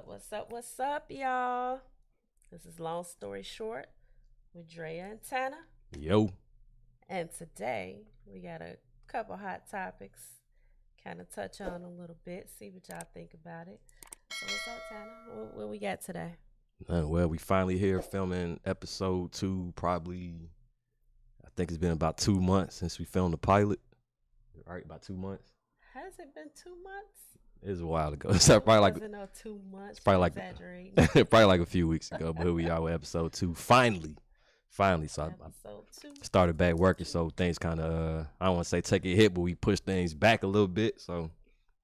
What's up, y'all? This is Long Story Short with Drea and Tana. Yo, And today we got a couple hot topics, kind of touch on a little bit, see what y'all think about it. So, what's up, Tana? What we got today? well, we finally here filming episode 2. Probably, I think it's been about 2 months since we filmed the pilot. Right, about 2 months. Has it been 2 months? It was a while ago. It's probably like Wasn't no 2 months. it's You probably exaggerating. like probably like a few weeks ago. But here we are with episode 2. Finally. So I Episode two. started back working, so things kind of I don't want to say take a hit, but we pushed things back a little bit. So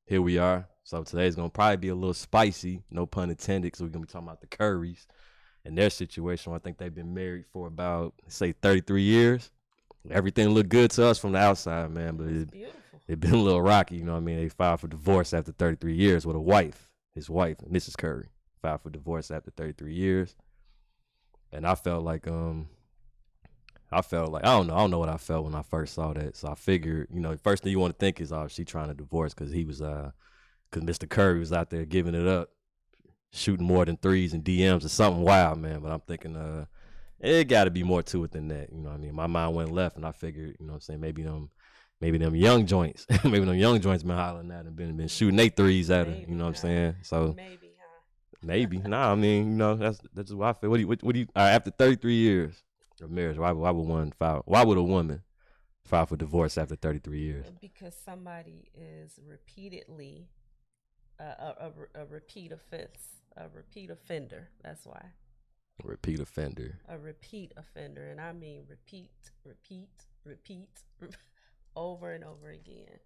here we are. So today's gonna probably be a little spicy, no pun intended, because we're gonna be talking about the Currys and their situation. I think they've been married for about say 33 years. Everything looked good to us from the outside, man, but It's beautiful. it been a little rocky. You know what I mean? They filed for divorce after 33 years with a wife. His wife, Mrs. Curry, filed for divorce after 33 years, and I don't know what I felt when I first saw that. So I figured, first thing you want to think is, oh, she trying to divorce because because Mr. Curry was out there giving it up, shooting more than threes and DMs or something wild, man. But I'm thinking, it got to be more to it than that. You know what I mean? My mind went left, and I figured, you know what I'm saying, maybe them young joints, maybe them young joints been hollering at and been shooting they threes at her. Maybe, You know what I'm huh? saying? So Maybe, huh? maybe, nah. I mean, that's what I feel. What do you? After 33 years of marriage, why would one file? Why would a woman file for divorce after 33 years? Because somebody is repeatedly a repeat offense, a repeat offender. That's why. Repeat offender. A repeat offender, and I mean repeat, over and over again.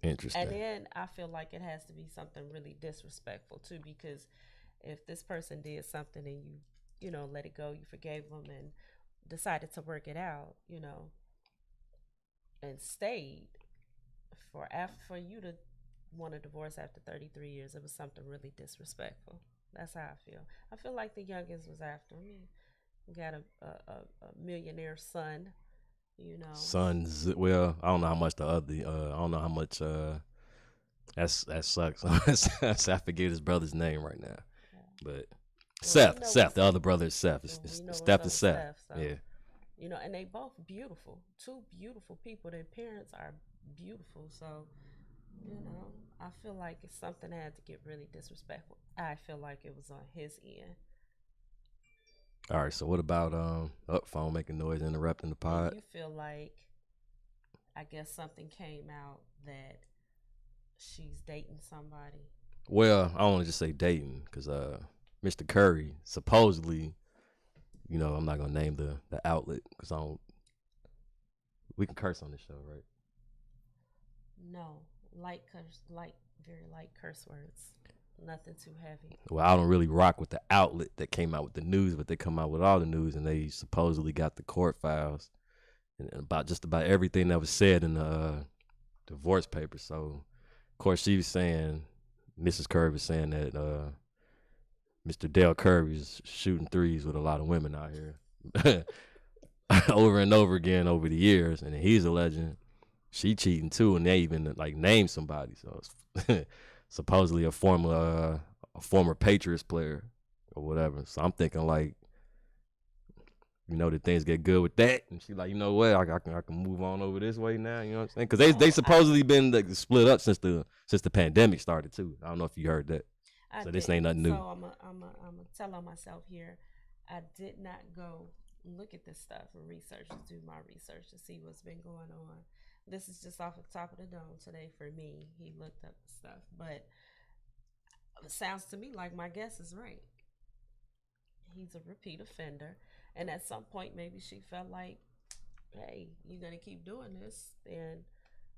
And Interesting. then I feel like it has to be something really disrespectful too, because if this person did something and you let it go, you forgave them and decided to work it out, and stayed for you to want a divorce after 33 years, it was something really disrespectful. That's how I feel. I feel like the youngest was after me. We got a millionaire son, you know. Sons. Well, I don't know how much the other. I don't know how much. That sucks. I forget his brother's name right now, Yeah. but Well, we Seth. know Seth. what's The other brother is Seth. It's, well, we it's know what's Steph up and with Seth. Steph, so Yeah. and they both beautiful, two beautiful people. Their parents are beautiful, so I feel like if something had to get really disrespectful, I feel like it was on his end. All right. So what about phone making noise, interrupting the And pod? you feel like, I guess something came out that she's dating somebody. Well, I don't want to just say dating because Mr. Curry supposedly, I'm not gonna name the outlet because I don't. We can curse on this show, right? No, very light curse words. Nothing too heavy. Well, I don't really rock with the outlet that came out with the news, but they come out with all the news, and they supposedly got the court files and about just about everything that was said in the divorce papers. So, of course, she was saying, Mrs. Curry was saying that Mr. Dell Curry is shooting threes with a lot of women out here over and over again over the years, and he's alleging she cheating too, and they even like named somebody. So it's supposedly a former Patriots player or whatever. So I'm thinking like, that things get good with that, and she like, you know what, I can move on over this way now. You know what I'm saying? Because they No, supposedly been like, split up since the pandemic started too. I don't know if you heard that. I So this ain't didn't. nothing So new. I'm a tell on myself here. I did not go look at this stuff and research to do my research to see what's been going on. This is just off the top of the dome today for me. He looked up the stuff, but it sounds to me like my guess is right. He's a repeat offender, and at some point maybe she felt like, hey, you're gonna keep doing this, then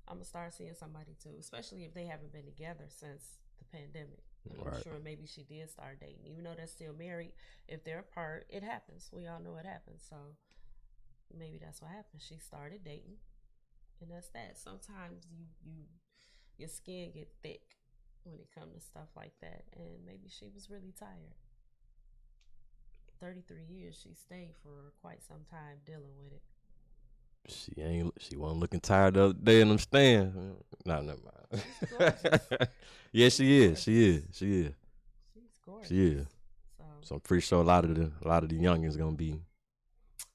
I'm gonna start seeing somebody too, especially if they haven't been together since the pandemic. And I'm Right. sure maybe she did start dating, even though they're still married. If they're apart, it happens. We all know it happens. So maybe that's what happened. She started dating, and that's that. Sometimes your skin get thick when it comes to stuff like that, and maybe she was really tired. 33 years, she stayed for quite some time dealing with it. She wasn't looking tired the other day in them stands. No, never She's gorgeous. mind. Yeah, She's she is. She gorgeous. is. She is. She's She gorgeous. is. So So I'm pretty sure a lot of the youngins gonna be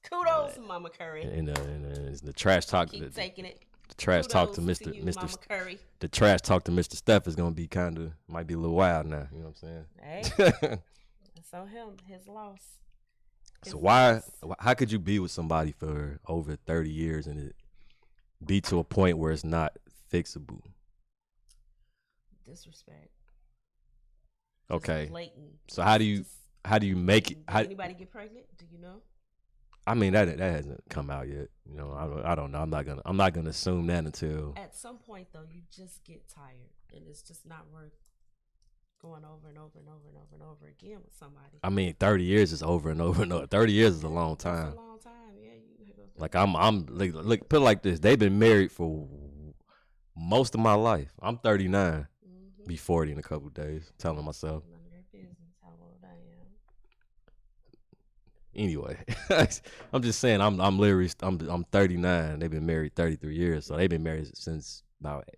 kudos, Mama Curry. in the trash talk. Keep taking it. The trash talk to Kudos to Mr. you, Mr. Mama Curry. The trash talk to Mr. Steph is gonna be might be a little wild now. You know what Hey, I'm saying? so him, his loss. So His why? loss. How could you be with somebody for over 30 years and it be to a point where it's not fixable? Disrespect. Just Okay. blatant. So how do you make it? Did anybody get pregnant? Do you know? I mean that hasn't come out yet. You know, I don't know. I'm not gonna assume that until. At some point, though, you just get tired, and it's just not worth going over and over and over and over and over again with somebody. I mean, 30 years is over and over and over. 30 years is a long time. It's a long time, yeah. Like I'm like, look, put it like this. They've been married for most of my life. I'm 39. Be 40 in a couple of days. Telling myself. None of their business how old I am. Anyway, I'm just saying I'm literally I'm 39. They've been married 33 years, so they've been married since about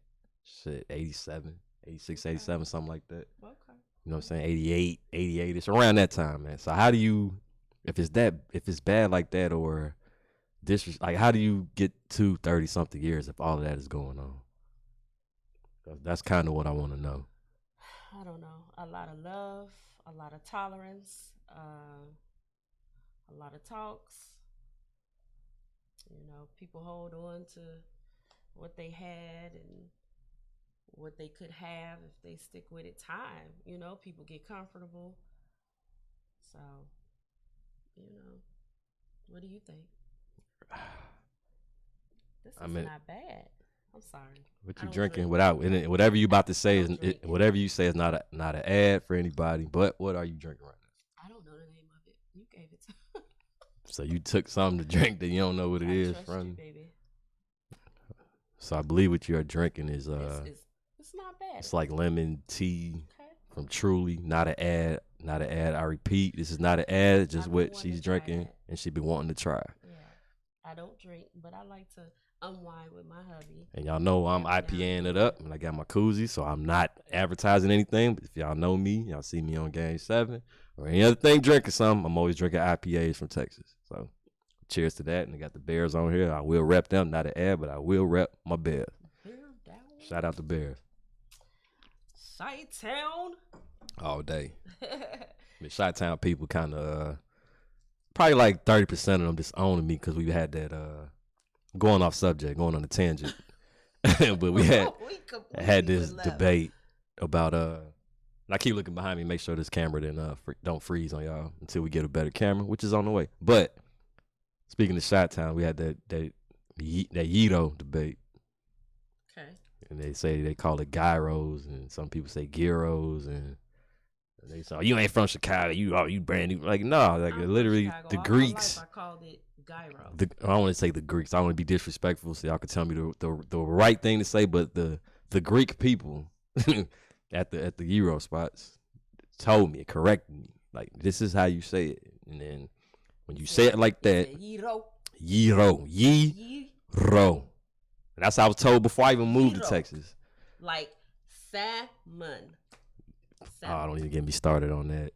87, 86, 87, something like that. Okay. You know what I'm saying? 88, 88. It's around that time, man. So how do you, if it's bad like that or like how do you get to 30 something years if all of that is going on? That's kind of what I want to know. I don't know. A lot of love, a lot of tolerance, a lot of talks. People hold on to what they had and what they could have if they stick with it. Time, people get comfortable. So, what do you think? This is not bad. I'm sorry. What you drinking without whatever you about to say whatever you say is not an ad for anybody. But what are you drinking right now? I don't know the name of it. You gave it to. So you took something to drink that you don't know what it is from. You, baby. So I believe what you are drinking is it's not bad. It's like lemon tea from Truly. Not an ad. Not an ad. I repeat, this is not an ad. It's just what she's drinking and she been wanting to try. Yeah, I don't drink, but I like to unwind with my hubby. And y'all know I'm IPAing it up, and I got my koozie, so I'm not advertising anything. But if y'all know me, y'all see me on Game 7 or any other thing drinking something, I'm always drinking IPAs from Texas. So cheers to that. And I got the Bears on here. I will rep them, not an ad, but I will rep my Bears. Shout out to Bears. Chi-Town. All day. The Chi-Town people kind of, probably like 30% of them disowning me because we had that, going off subject, going on a tangent. But we had this debate about, I keep looking behind me, make sure this camera don't freeze on y'all until we get a better camera, which is on the way. But speaking of Chi-Town, we had that Yito debate. Okay. And they call it gyros, and some people say gyros, and they say, oh, you ain't from Chicago, you brand new. Like, no, like literally the Greeks. I called it gyro. I don't want to say the Greeks. I don't want to be disrespectful, so y'all can tell me the right thing to say. But the Greek people at the gyro spots told me, corrected me, like this is how you say it. And then when you say it like that, gyro. And that's how I was told before I even moved to Texas. Like salmon. Oh, don't even get me started on that.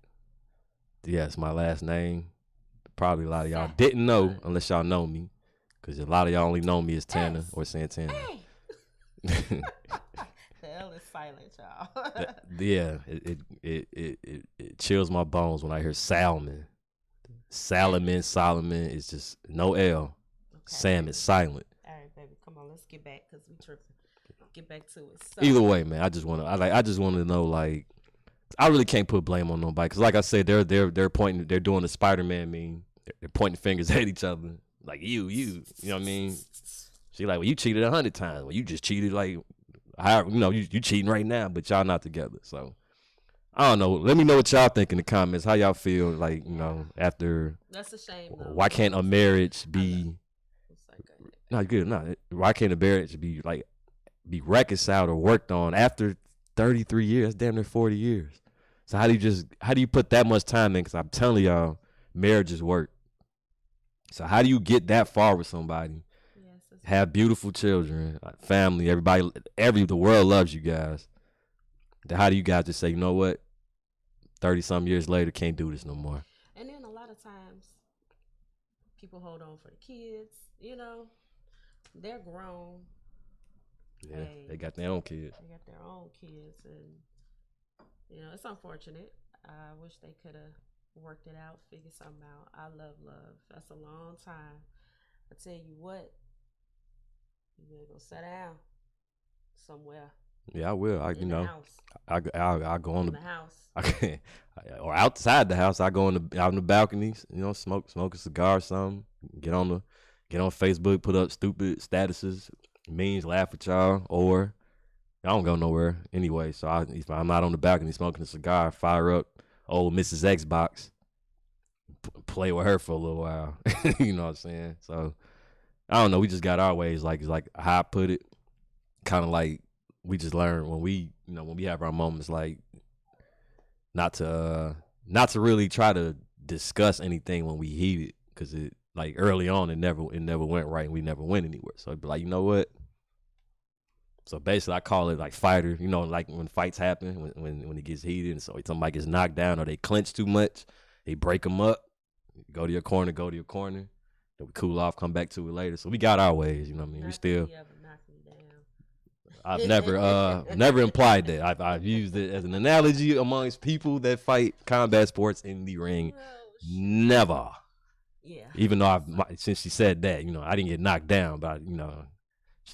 Yeah, it's my last name. Probably a lot of y'all didn't know unless y'all know me. Because a lot of y'all only know me as Tana or Santana. Hey. The L is silent, y'all. Yeah, it chills my bones when I hear Salmon. Solomon is just no L. Okay. Sam is silent. All right, baby, come on, let's get back because we tripping. Get back to it. So, either way, man, I just want to know, like, I really can't put blame on nobody because, like I said, they're pointing, they're doing the Spider-Man meme. They're pointing fingers at each other, like you know what I mean? She like, well, you cheated 100 times. Well, you just cheated like, however, you cheating right now, but y'all not together. So I don't know. Let me know what y'all think in the comments. How y'all feel, like, after. That's a shame, though. Why can't a marriage be? No, good. No, why can't a marriage be reconciled or worked on after 33 years? That's damn near 40 years. So how do you put that much time in? Because I'm telling y'all, marriages work. So how do you get that far with somebody have beautiful children, family, everybody, the world loves you guys. How do you guys just say, you know what, 30-some years later, can't do this no more? And then a lot of times, people hold on for the kids. They're grown. Yeah, Hey, they got their own kids. They got their own kids, and it's unfortunate. I wish they could have worked it out, figured something out. I love love. That's a long time. I tell you what, you better go sit down somewhere. Yeah, I will. In the house. I go on in the house. Or outside the house. I go out in the balconies. Smoke a cigar or something. Get on Facebook, put up stupid statuses, memes, laugh with y'all. Or I don't go nowhere anyway. So if I'm not on the balcony smoking a cigar, fire up old Mrs. Xbox, play with her for a little while. You know what I'm saying? So I don't know. We just got our ways. Like, it's like how I put it. Kind of like we just learn when we have our moments, like not to really try to discuss anything when we heat it, because it, like, early on it never went right and we never went anywhere. So I'd be like, you know what? So basically, I call it like fighter. Like when fights happen, when it gets heated, and so somebody gets knocked down or they clinch too much, they break them up. Go to your corner. Then we cool off, come back to it later. So we got our ways. You know what I mean? We still. I've never implied that. I've used it as an analogy amongst people that fight combat sports in the ring. Never. Yeah. Even though since she said that, I didn't get knocked down, but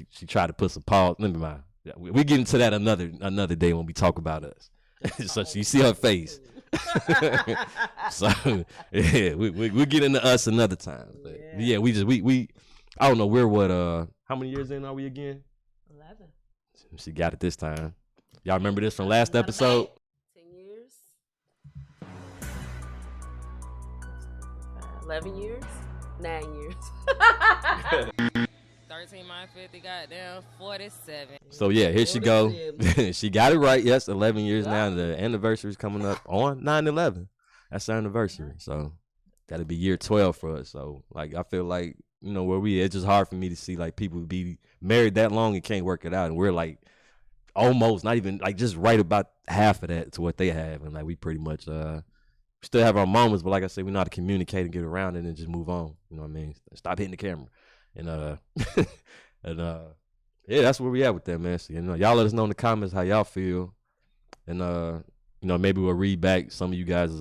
she tried to put some pause. Let me mind. We get into that another day when we talk about us. So you see her face. So yeah, we get into us another time. But yeah, we I don't know, we're what how many years in are we again? 11. She got it this time. Y'all remember this from last episode? 10 years. 11 years. 9 years. 13 minus 50, goddamn 47. So yeah, here she go. She got it right. Yes, 11 years now. The anniversary is coming up on 9/11. That's our anniversary. So that'll be year 12 for us. So like, I feel like, where we at, it's just hard for me to see like people be married that long and can't work it out, and we're like almost not even, like, just right about half of that to what they have, and like we pretty much still have our moments, but like I said, we know how to communicate and get around it and just move on. You know what I mean? Stop hitting the camera. And yeah, that's where we at with that, man. So, y'all let us know in the comments how y'all feel, and maybe we'll read back some of you guys'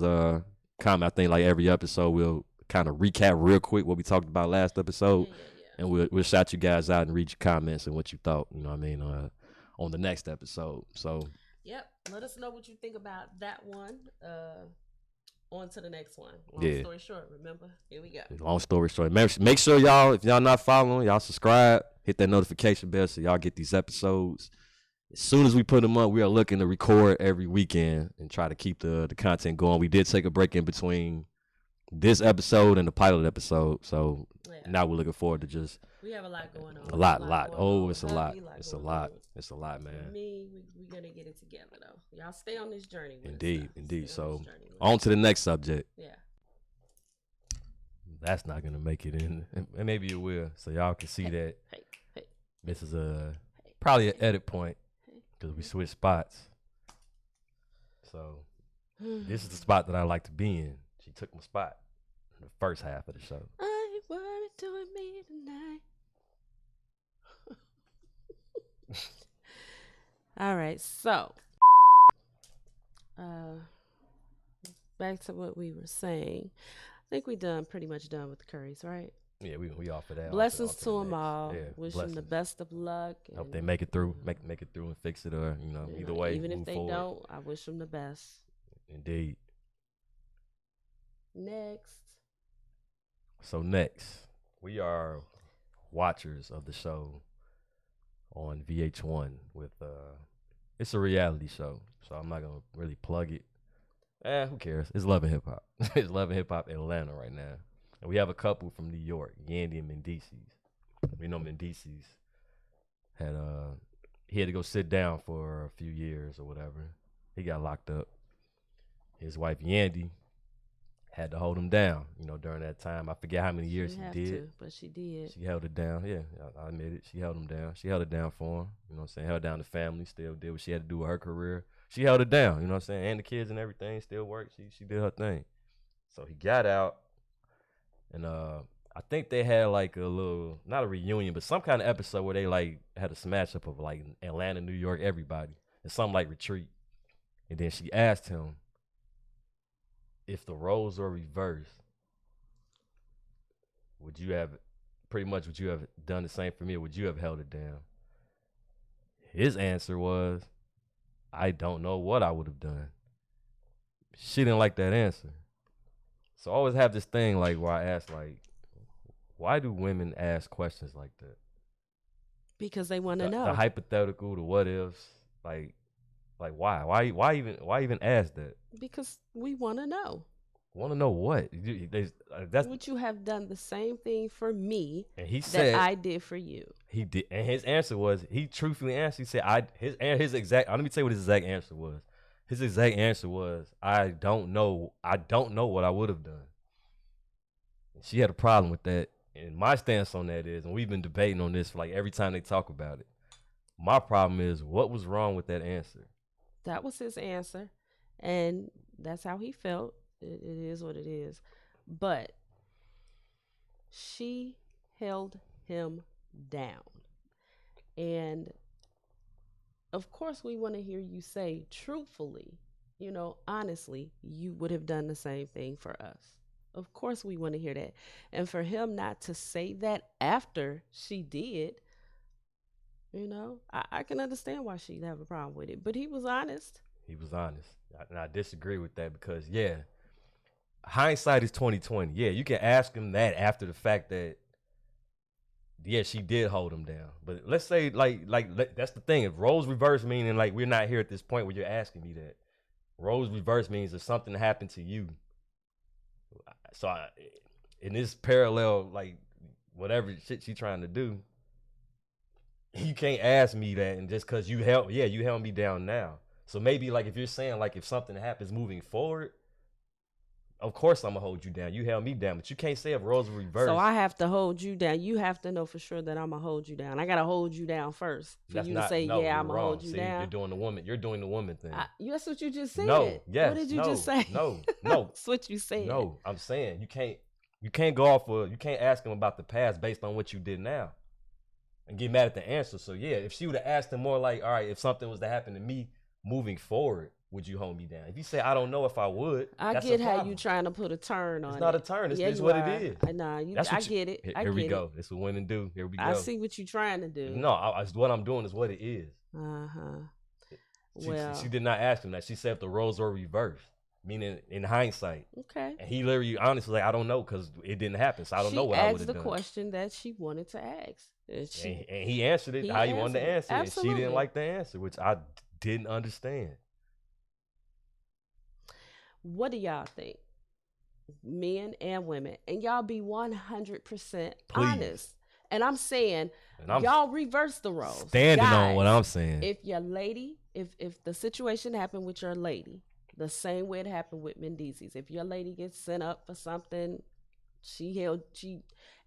comment. I think like every episode we'll kind of recap real quick what we talked about last episode, and we'll shout you guys out and read your comments and what you thought. You know what I mean? On the next episode. So yep, let us know what you think about that one. On to the next one. Long story short, remember? Here we go. Long story short. Make sure y'all, if y'all not following, y'all subscribe, hit that notification bell so y'all get these episodes. As soon as we put them up, we are looking to record every weekend and try to keep the content going. We did take a break in between this episode and the pilot episode, so now we're looking forward to just. We have a lot going on. A lot. Oh, it's a lot. It's a lot. It's a lot, man. For me, we're gonna get it together though. Y'all stay on this journey. Indeed. So on to the next subject. Yeah. That's not gonna make it in, and maybe it will, so y'all can see that. Hey. This is probably an edit point because we switched spots. So this is the spot that I like to be in. She took my spot in the first half of the show. I ain't worried doing me tonight. All right, so back to what we were saying. I think we pretty much done with the Currys, right? Yeah, we off of that. Blessings to them all. Yeah, wish them the best of luck. Hope they make it through, make it through and fix it, or either way. Even if they forward. don't, I wish them the best. Indeed. Next. So next, we are watchers of the show on VH1 with it's a reality show, so I'm not gonna really plug it. Who cares? It's Love and Hip Hop. It's Love and Hip Hop Atlanta right now, and we have a couple from New York, Yandy and Mendices. We know Mendices had he had to go sit down for a few years or whatever. He got locked up. His wife Yandy had to hold him down, during that time. I forget how many years She she have did. to, but she did. She held it down. Yeah, I admit it. She held him down. She held it down for him. You know what I'm saying? Held down the family. Still did what she had to do with her career. She held it down. You know what I'm saying? And the kids and everything still worked. She did her thing. So he got out, and I think they had like a little, not a reunion, but some kind of episode where they like had a smash up of like Atlanta, New York, everybody, and something like retreat. And then she asked him if the roles were reversed, would you have done the same for me, or would you have held it down? His answer was, I don't know what I would have done. She didn't like that answer. So I always have this thing like where I ask like, why do women ask questions like that? Because they want to know. The hypothetical, the what ifs, like why? Why even ask that? Because we want to know. Want to know what? That's Would you have done the same thing for me and he said, that I did for you? He did, and his answer was, he truthfully answered. He said, his exact. Let me tell you what his exact answer was. His exact answer was, I don't know what I would have done. She had a problem with that. And my stance on that is, and we've been debating on this for like every time they talk about it. My problem is, what was wrong with that answer? That was his answer, and that's how he felt. It is what it is. But she held him down. And of course, we want to hear you say truthfully, honestly, you would have done the same thing for us. Of course, we want to hear that. And for him not to say that after she did, I can understand why she'd have a problem with it. But he was honest. He was honest. And I disagree with that because, yeah, hindsight is 20/20. Yeah, you can ask him that after the fact that, yeah, she did hold him down. But let's say, like that's the thing. If roles reverse, meaning like we're not here at this point where you're asking me that. Roles reverse means if something happened to you. So in this parallel, like whatever shit she trying to do, you can't ask me that, and just because you held me down now. So maybe like if you're saying like if something happens moving forward, of course I'm gonna hold you down. You held me down, but you can't say if roles were reversed. So I have to hold you down. You have to know for sure that I'm gonna hold you down. I gotta hold you down first for you to say, yeah, I'm gonna hold you down. You're doing the woman thing. That's what you just said. No, yes, what did you just say? No. That's what you said. No, I'm saying you can't go off of, you can't ask him about the past based on what you did now and get mad at the answer. So yeah, if she would have asked him more like, all right, if something was to happen to me moving forward, would you hold me down? If you say I don't know if I would, I get how you trying to put a turn on it. It's not a turn. It's what it is. I get it. Here we go. That's what women do. Here we go. I see what you're trying to do. No, what I'm doing is what it is. Well, she did not ask him that. She said if the roles were reversed, meaning in hindsight. Okay. And he literally honestly was like, I don't know because it didn't happen, so I don't know what I would have done. She asked the question that she wanted to ask. And he answered it how he wanted to answer it. And she didn't like the answer, which I didn't understand. What do y'all think? Men and women. And y'all be 100% honest. And I'm saying, y'all reverse the roles. Standing on what I'm saying. If your lady, if the situation happened with your lady, the same way it happened with Mendeecees. If your lady gets sent up for something,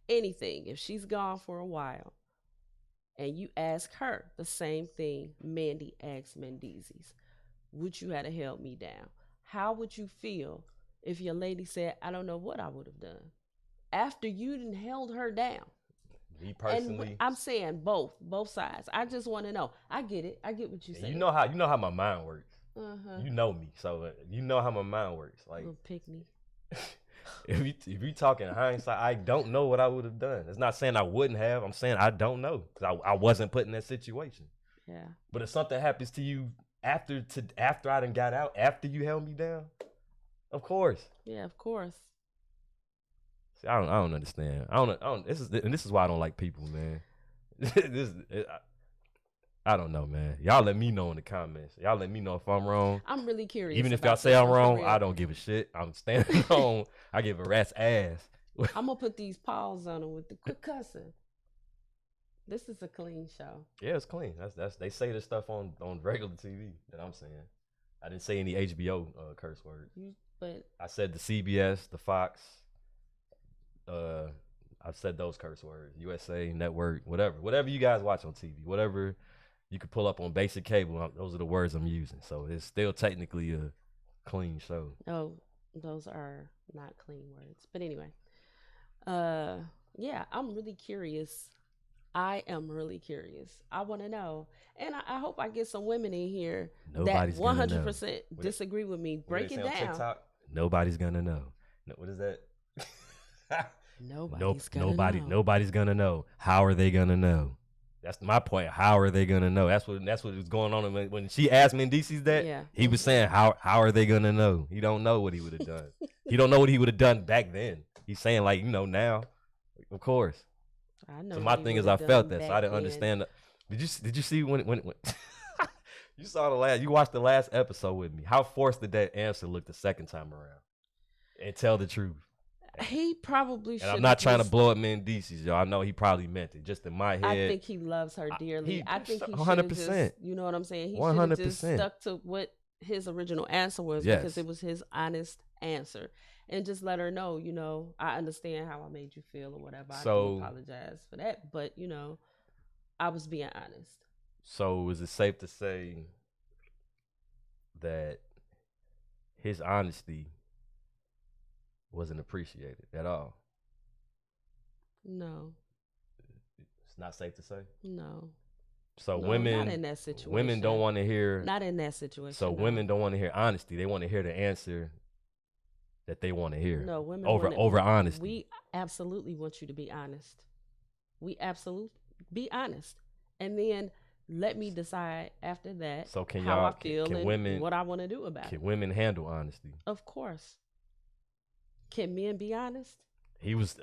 anything, if she's gone for a while, and you ask her the same thing Mandy asked Mendeecees, would you have held me down? How would you feel if your lady said, I don't know what I would have done after you didn't held her down? Me personally, and I'm saying both sides. I just want to know. I get it. I get what you saying. You know how my mind works. You know me, so you know how my mind works. Like, little pick me. if you talking hindsight, I don't know what I would have done. It's not saying I wouldn't have. I'm saying I don't know because I wasn't put in that situation. Yeah. But if something happens to you after I done got out, after you held me down, of course. Yeah, of course. See, I don't understand. I don't. This is why I don't like people, man. I don't know, man. Y'all let me know in the comments. Y'all let me know if I'm wrong. I'm really curious. Even if y'all say I'm wrong, I don't give a shit. I'm standing on. I give a rat's ass. I'm gonna put these paws on them with the quick cussing. This is a clean show. Yeah, it's clean. That's they say this stuff on regular TV that I'm saying. I didn't say any HBO curse words. But I said the CBS, the Fox. I've said those curse words. USA Network, whatever you guys watch on TV, whatever you could pull up on basic cable. Those are the words I'm using. So it's still technically a clean show. oh, those are not clean words. But anyway, yeah, I'm really curious. I am really curious. I want to know, and I hope I get some women in here Nobody's that gonna know. 100% disagree with me. What Break they it say on down. TikTok? Nobody's gonna know. No, what is that? Nobody's gonna know. How are they gonna know? That's my point. How are they gonna know? That's what was going on when she asked Mendices that. Yeah. He was saying how are they gonna know? He don't know what he would have done. He don't know what he would have done back then. He's saying like now, of course. I know. So my thing is I felt that, so I didn't understand. Did you see when you saw you watched the last episode with me? How forced did that answer look the second time around? And tell the truth. He probably should. And I'm not trying to blow up Mendices, y'all. I know he probably meant it. Just in my head, I think he loves her dearly. I think he 100%. You know what I'm saying? He 100%. should have just stuck to what his original answer was because it was his honest answer, and just let her know. I understand how I made you feel or whatever. I do apologize for that, but I was being honest. So is it safe to say that his honesty wasn't appreciated at all? No. It's not safe to say? No. So not in that situation. Women don't want to hear. Not in that situation. So women don't want to hear honesty. They want to hear the answer that they want to hear. No, women over honesty. We absolutely want you to be honest. We absolutely be honest, and then let me decide after that. So can how y'all I feel can and women, what I want to do about it? Can women handle honesty? Of course. Can men be honest? He was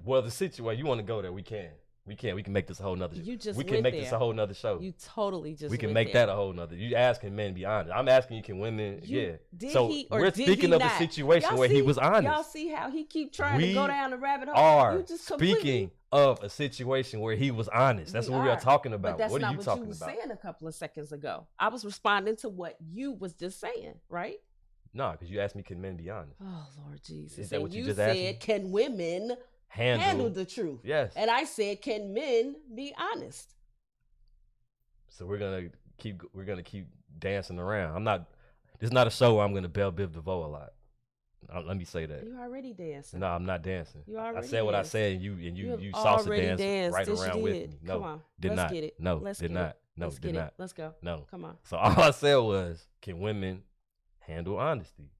well. The situation you want to go there, we can. We can make this a whole nother. You just we can make this a whole nother show. You totally just. We can make that a whole nother. You asking men be honest. I'm asking you, can women? So we're speaking of a situation where he was honest. Y'all see how he keep trying to go down the rabbit hole. Are speaking of a situation where he was honest. That's what we are talking about. But that's what are not you what talking you was about? saying a couple of seconds ago. I was responding to what you was just saying, right? No, because you asked me, can men be honest? Oh Lord Jesus! Is that what you just said? Asked can women handle the truth? Yes. And I said, can men be honest? So we're gonna keep dancing around. This is not a show where I'm gonna Belle Biv DeVoe a lot. Let me say that. You already dancing. No, I'm not dancing. You already I said what I said, and you salsa danced right around with me. No, come on, did let's not. Get it. No, let's did get not. It. No, let's did get not. It. Let's go. No, come on. So all I said was, can women handle honesty?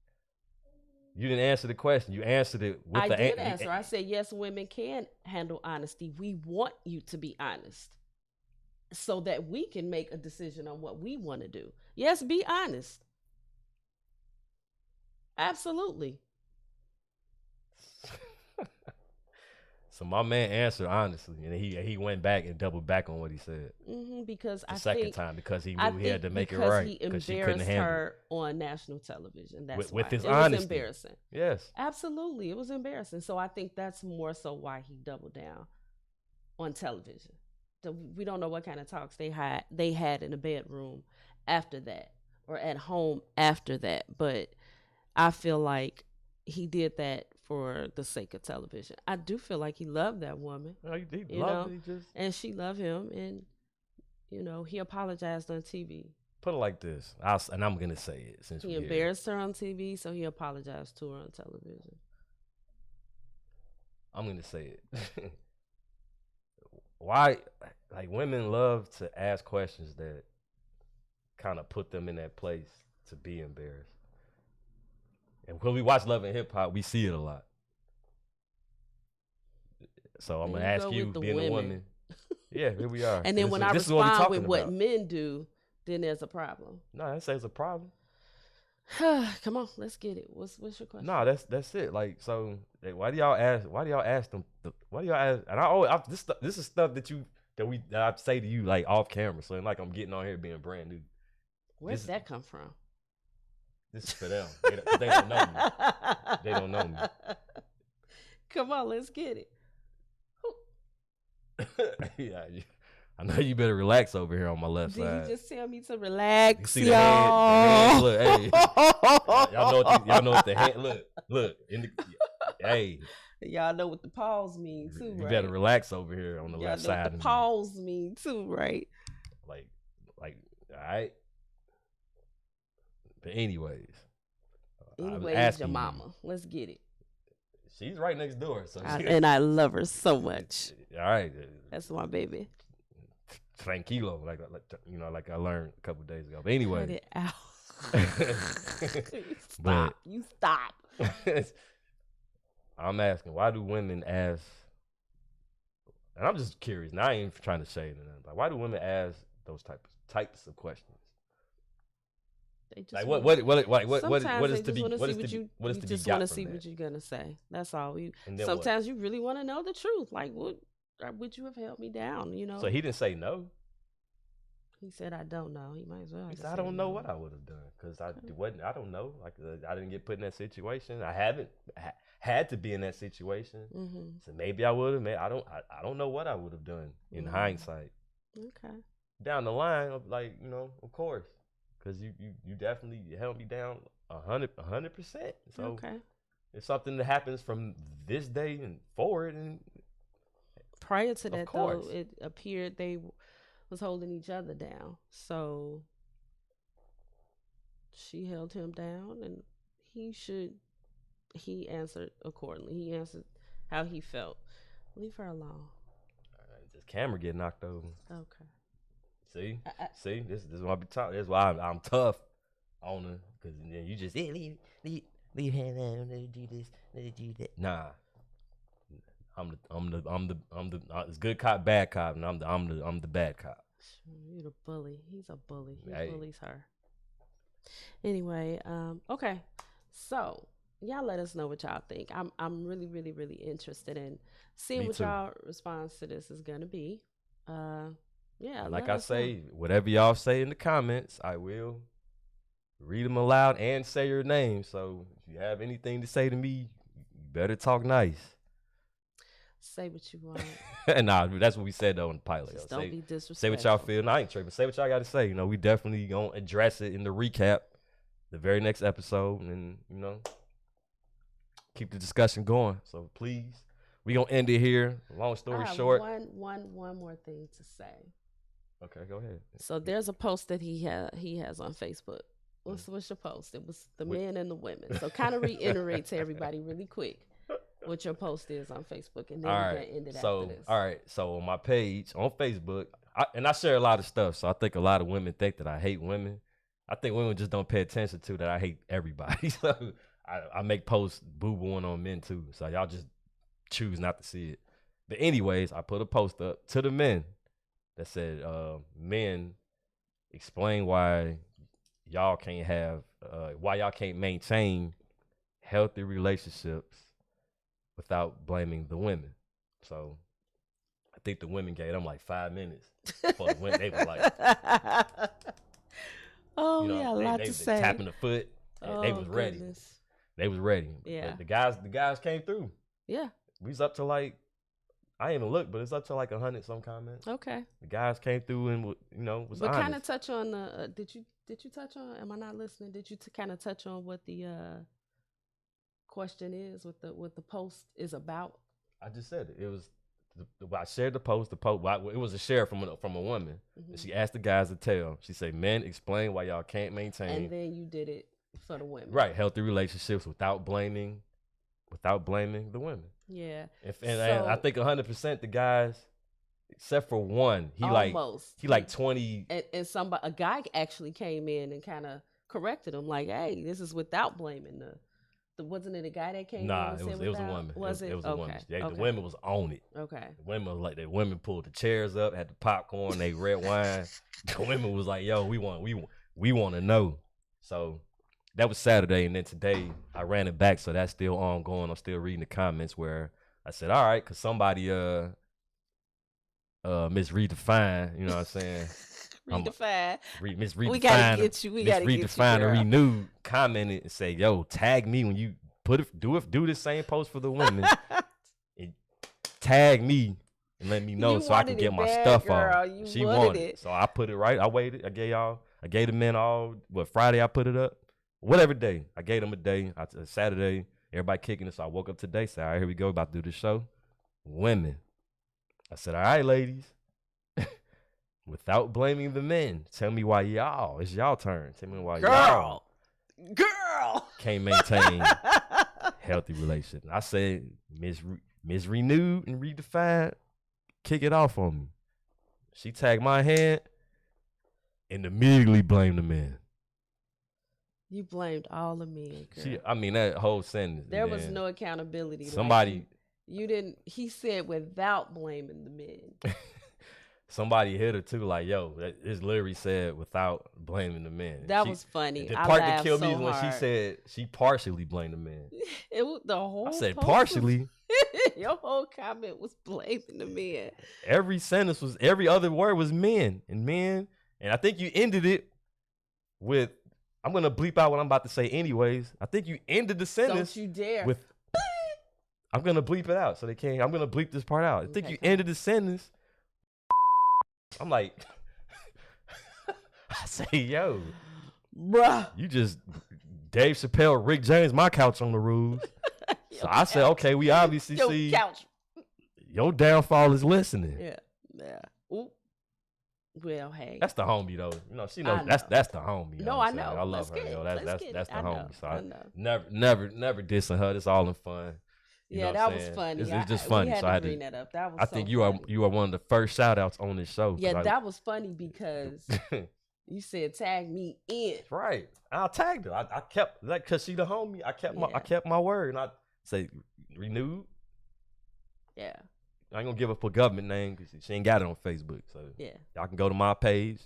You didn't answer the question. You answered it with I the did answer. I said, yes, women can handle honesty. We want you to be honest so that we can make a decision on what we want to do. Yes, be honest. Absolutely. So my man answered honestly, and he went back and doubled back on what he said. Because the second time, because he knew he had to make it right. He embarrassed her on national television. That's with why. his it honesty. was embarrassing. Yes, absolutely, it was embarrassing. So I think that's more so why he doubled down on television. We don't know what kind of talks they had in the bedroom after that, or at home after that. But I feel like he did that for the sake of television. I do feel like he loved that woman. He loved her, and she loved him, and he apologized on TV. Put it like this, and I'm gonna say it since he embarrassed her on TV, so he apologized to her on television. I'm gonna say it. Why, like, women love to ask questions that kind of put them in that place to be embarrassed. And when we watch Love and Hip Hop, we see it a lot. So I'm gonna ask you, being a woman. Yeah, here we are. And then when I respond with what men do, then there's a problem. No, I didn't say it's a problem. Come on, let's get it. What's your question? No, that's it. Like, so why do y'all ask them? Why do y'all ask? And this is stuff that I say to you like off camera. So like I'm getting on here being brand new. Where's that come from? This is for them. They don't know me. They don't know me. Come on, let's get it. Yeah. I know you better relax over here on my left Did side. you just tell me to relax, You see y'all? the hand? Look, hey. y'all know what the hand, look. Hey. Y'all know what the pause mean too, You right? better relax over here on the Y'all left know side. what the pause mean too, right? Like, all right. But anyways, Your mama. Let's get it. She's right next door, so and I love her so much. All right, that's my baby. Tranquilo, like I learned a couple days ago. But anyway, cut it out. You stop. I'm asking, why do women ask? And I'm just curious. Now I ain't even trying to say anything. Like, why do women ask those types of questions? They just like what is to be what is to be you just want to see what you're gonna say. That's all. Sometimes you really want to know the truth. Like, would you have held me down? You know. So he didn't say no. He said, "I don't know." He might as well. He said, "I don't know what I would have done because I don't know. Like I didn't get put in that situation. I haven't had to be in that situation. Mm-hmm. So maybe I would have. I don't know what I would have done in hindsight. Okay. Down the line, of course, because you definitely held me down 100%. So okay. It's something that happens from this day and forward. And prior to that, though, it appeared they was holding each other down. So she held him down, and he answered accordingly. He answered how he felt. Leave her alone. This camera get knocked over. Okay. See, this is why I be talking. This is why I'm tough on her, because then you just leave her alone. Let her do this. Let her do that. Nah, I'm the it's good cop, bad cop, and I'm the bad cop. You're the bully. He's a bully. He bullies her. Anyway, okay. So y'all let us know what y'all think. I'm really, really, really interested in seeing what y'all response to this is gonna be. Yeah. Like I say, whatever y'all say in the comments, I will read them aloud and say your name. So if you have anything to say to me, you better talk nice. Say what you want. Nah, that's what we said though in the pilot. Just don't be disrespectful. Say what y'all feel. No, I ain't tripping. Say what y'all got to say. We definitely gonna address it in the recap, the very next episode, and keep the discussion going. So please, we gonna end it here. Long story short. One more thing to say. Okay, go ahead. So there's a post that he has on Facebook. What's your post? It was the men and the women. So kind of reiterate to everybody really quick what your post is on Facebook, and then we're gonna end it after this. All right. So on my page on Facebook, I share a lot of stuff. So I think a lot of women think that I hate women. I think women just don't pay attention to that I hate everybody. So I make posts boo-booing on men too. So y'all just choose not to see it. But anyways, I put a post up to the men that said, men, explain why y'all can't maintain healthy relationships without blaming the women. So I think the women gave them like 5 minutes. For the women, they were like, a lot to say. Tapping the foot. They was ready. Goodness. They was ready. Yeah. But the guys came through. Yeah. We was up to like, I ain't even look, but it's up to like 100 some comments. Okay. The guys came through and was but honest. kind of touch on the. Did you touch on? Am I not listening? Did you kind of touch on what the question is? What the post is about? I just said it. It was. I shared the post. It was a share from a woman. Mm-hmm. And she asked the guys to tell. She said, "Men, explain why y'all can't maintain." And then you did it for the women, right? Healthy relationships without blaming the women. Yeah. And I think 100% the guys, except for one, he like 20. And a guy actually came in and kind of corrected him, like, "Hey, this is without blaming the wasn't it a guy that came in and said it was a woman. Was it? It was a woman. Okay. The women was on it. Okay. The women pulled the chairs up, had the popcorn, they red wine. The women was like, "Yo, we want to know." So that was Saturday, and then today I ran it back, so that's still ongoing. I'm still reading the comments where I said, "All right," because somebody misredefined. You know what I'm saying? Redefine. Misredefined. We gotta get you. We gotta get you. Misredefined or renewed. Commented and say, "Yo, tag me when you do the same post for the women. And tag me and let me know You so I can wanted get it my bad, stuff girl. off. You She wanted wanted it. So I put it right. I waited. I gave the men all, Friday I put it up. Whatever day. I gave them a day. Saturday, everybody kicking it. So I woke up today, said, all right, here we go, about to do the show. Women. I said, all right, ladies. Without blaming the men, tell me why it's y'all turn. Tell me why y'all can't maintain healthy relationship. I said, Miss Renewed and Redefined, kick it off on me. She tagged my hand and immediately blamed the men. You blamed all the men, girl. That whole sentence. There was no accountability. Somebody. Like you didn't. He said without blaming the men. Somebody hit her too, like, yo, it's literally said without blaming the men. That was funny. The I part laughed that killed me so is when hard. she said she partially blamed the men. It was the whole. I said post partially. Your whole comment was blaming the men. Every other word was men and men. And I think you ended it with, I'm going to bleep out what I'm about to say anyways. I think you ended the sentence. Don't you dare. With, I'm going to bleep it out so they can't. I'm going to bleep this part out. I think you ended the sentence. I'm like, I say, yo, bruh, you just Dave Chappelle, Rick James, my couch on the rules. So I said, okay, we obviously see couch. Your downfall is listening. Yeah. Ooh. Well, hey, that's the homie though. She knows that's the homie. No, I know. I love her. Yo, that's the homie. So I never dissing her. It's all in fun. That was funny. It's just funny. So I had to bring that up. That was. I think you are one of the first shout outs on this show. Yeah, that was funny because you said tag me in. Right. I tagged her. I kept because she the homie. I kept my word and I say renewed. Yeah. I ain't gonna give up her government name because she ain't got it on Facebook. So y'all can go to my page,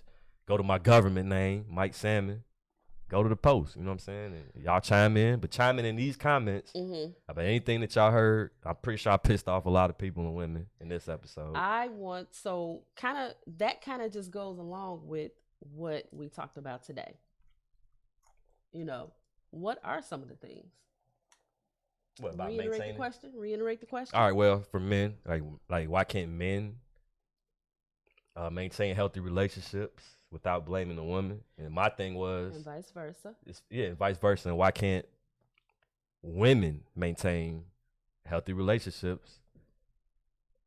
go to my government name, Mike Salmon, go to the post. You know what I'm saying? And y'all chime in, but chime in these comments about anything that y'all heard. I'm pretty sure I pissed off a lot of people and women in this episode. That kind of just goes along with what we talked about today. What are some of the things? What about Reiterate the question. All right. Well, for men, like why can't men maintain healthy relationships without blaming the woman? And my thing was, and vice versa. Vice versa. And why can't women maintain healthy relationships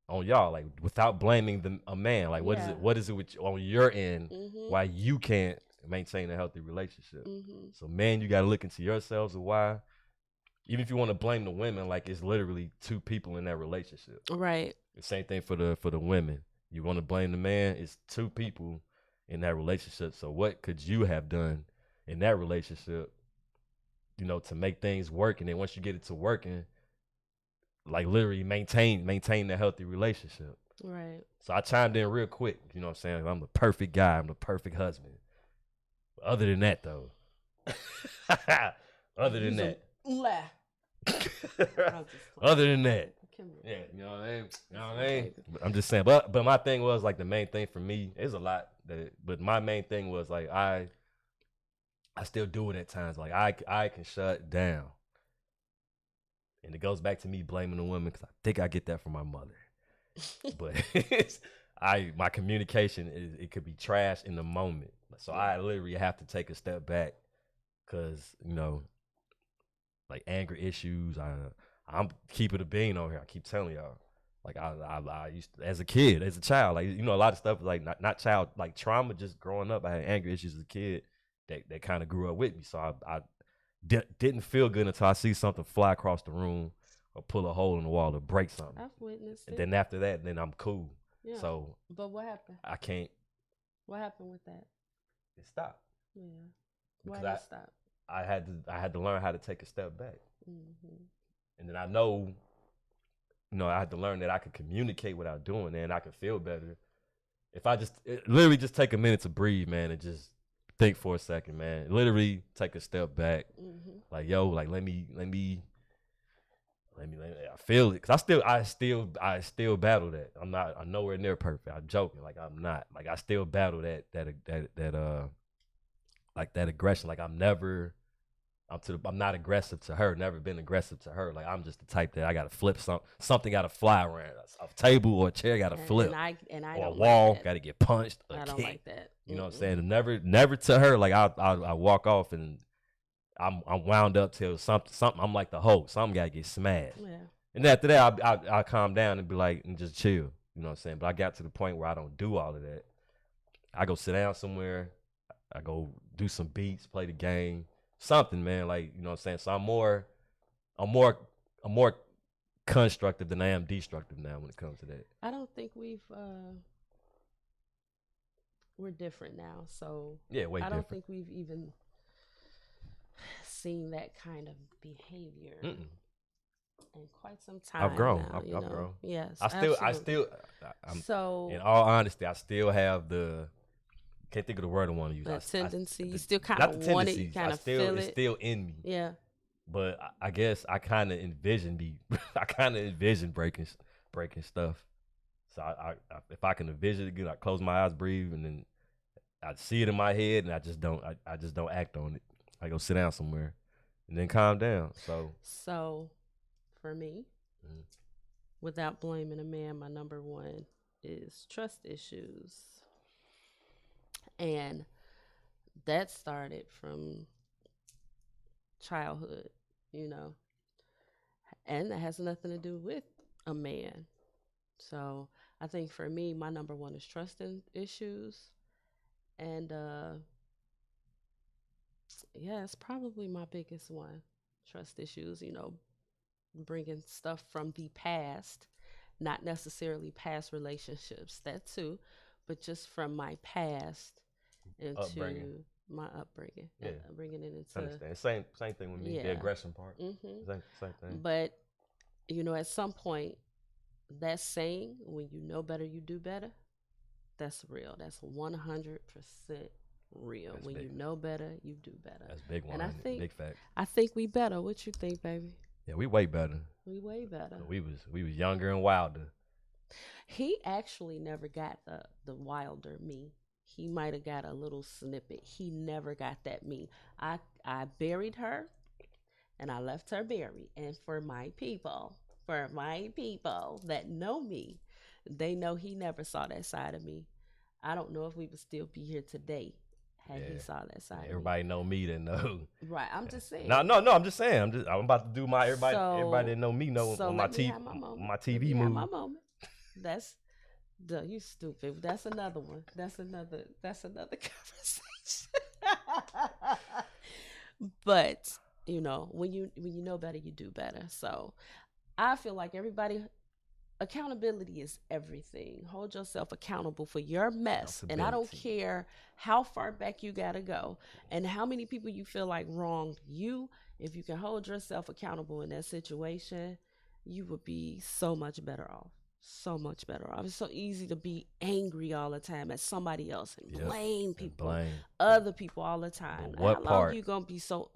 on y'all, like without blaming a man? Like what is it on your end why you can't maintain a healthy relationship? So man, you got to look into yourselves and why. Even if you want to blame the women, like it's literally two people in that relationship. Right. The same thing for the women. You want to blame the man, it's two people in that relationship. So what could you have done in that relationship, to make things work? And then once you get it to working, like literally maintain the healthy relationship. Right. So I chimed in real quick. You know what I'm saying? I'm the perfect guy. I'm the perfect husband. But other than that, though. Other than that. Other than that, yeah, you know what I mean. I'm just saying, but my thing was like the main thing for me is a lot but my main thing was like I still do it at times. Like I can shut down, and it goes back to me blaming the women because I think I get that from my mother. But my communication it could be trash in the moment, so I literally have to take a step back because like anger issues. I'm keeping a bean on here. I keep telling y'all. Like I used to, as a kid, as a child, like a lot of stuff like not child like trauma. Just growing up, I had anger issues as a kid that kind of grew up with me. So I didn't feel good until I see something fly across the room or pull a hole in the wall or break something. I've witnessed it. And then after that, then I'm cool. Yeah. So. But what happened? I can't. What happened with that? It stopped. Yeah. Why did it stop? I had to learn how to take a step back, and then I had to learn that I could communicate without doing it, and I could feel better if I literally just take a minute to breathe, man, and just think for a second, man. Literally take a step back, like let me. I feel it because I still battle that. I'm nowhere near perfect. I'm joking, like I'm not. Like I still battle that like that aggression. Like I'm never I'm not aggressive to her. Never been aggressive to her. Like I'm just the type that I gotta flip something gotta fly around. A table or a chair gotta flip. And I or a don't wall like that. gotta get punched. I don't like that. You know what I'm saying? Never to her. Like I walk off and I'm wound up till something. I'm like the Hulk. Something gotta get smashed. Yeah. And after that, I calm down and be like and just chill. You know what I'm saying? But I got to the point where I don't do all of that. I go sit down somewhere. I go do some beats, play the game, something, man. Like you know what I'm saying. So I'm more constructive than I am destructive now when it comes to that. I don't think we're different now. So Yeah, way I don't different. think we've even seen that kind of behavior in quite some time. I've grown. Now, I've grown. Yes. I'm so in all honesty, I still have the can't think of the word I want to use. the tendency. You still not kind the of want it. tendencies. You kind of still, feel it's it. still in me. Yeah. But I guess I kind of envision breaking stuff. So I if I can envision it good, I close my eyes, breathe, and then I see it in my head, and I just don't act on it. I go sit down somewhere, and then calm down. So for me, without blaming a man, my number one is trust issues, and that started from childhood, and that has nothing to do with a man. So I think for me, my number one is trust issues, and yeah, it's probably my biggest one. Trust issues, bringing stuff from the past, not necessarily past relationships, that too, but just from my past into my upbringing. Yeah, bringing it into. Understand. Same thing with me. The aggression part. Same thing. But at some point, that saying, "When you know better, you do better," that's real. That's 100% real. That's when big. You know better, you do better. That's big one. And big fact. I think we better. What you think, baby? Yeah, we way better. We way better. We was younger and wilder. He actually never got the wilder me. He might have got a little snippet. He never got that me. I buried her, and I left her buried. And for my people that know me, they know he never saw that side of me. I don't know if we would still be here today had he saw that side. Everybody know me that know. Right, I'm just saying. No, I'm just saying. I'm about to do my everybody. Everybody that know me know on my TV. My TV movie. My moment. That's you stupid. That's another one. That's another conversation. But when you know better, you do better. So I feel like accountability is everything. Hold yourself accountable for your mess. And I don't care how far back you gotta go and how many people you feel like wronged you. If you can hold yourself accountable in that situation, you would be so much better off. So much better off. It's so easy to be angry all the time at somebody else and blame people, other people all the time. But what how part? long you gonna be so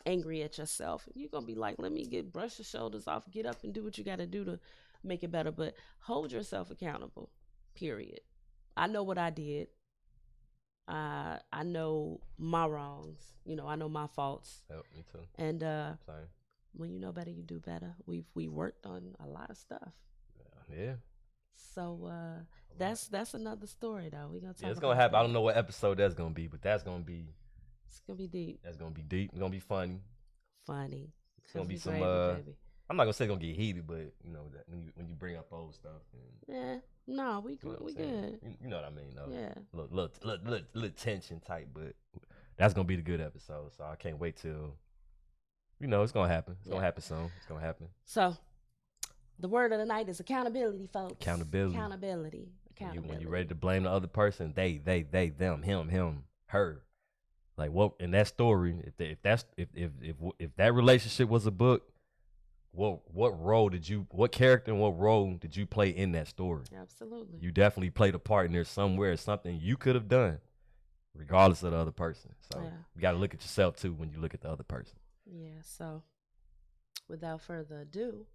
angry at yourself? You're gonna be like, let me brush your shoulders off, get up and do what you got to do to make it better. But hold yourself accountable. Period. I know what I did. I know my wrongs. I know my faults. Yep, me too. And Same. when you know better, you do better. We worked on a lot of stuff. Yeah. So that's another story though. We're gonna talk. It's gonna happen. I don't know what episode that's gonna be, but it's gonna be deep. That's gonna be deep. It's gonna be funny. It's gonna be some baby. I'm not gonna say it's gonna get heated, but that when you bring up old stuff. No, we good. You know what I mean, though. Yeah. Little tension type, but that's gonna be the good episode. So I can't wait till it's gonna happen. It's gonna happen soon. It's gonna happen. So the word of the night is accountability, folks. Accountability. When you're ready to blame the other person, they, them, him, her. Like what in that story? If that relationship was a book, what character and what role did you play in that story? Absolutely. You definitely played a part in there somewhere. Something you could have done, regardless of the other person. So you got to look at yourself too when you look at the other person. Yeah. So without further ado.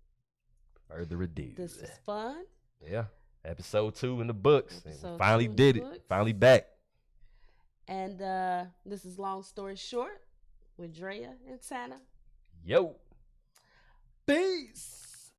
This was fun. Yeah. Episode 2 in the books. Finally did it. Finally back. And this is Long Story Short. with Drea and Tana. Yo. Peace.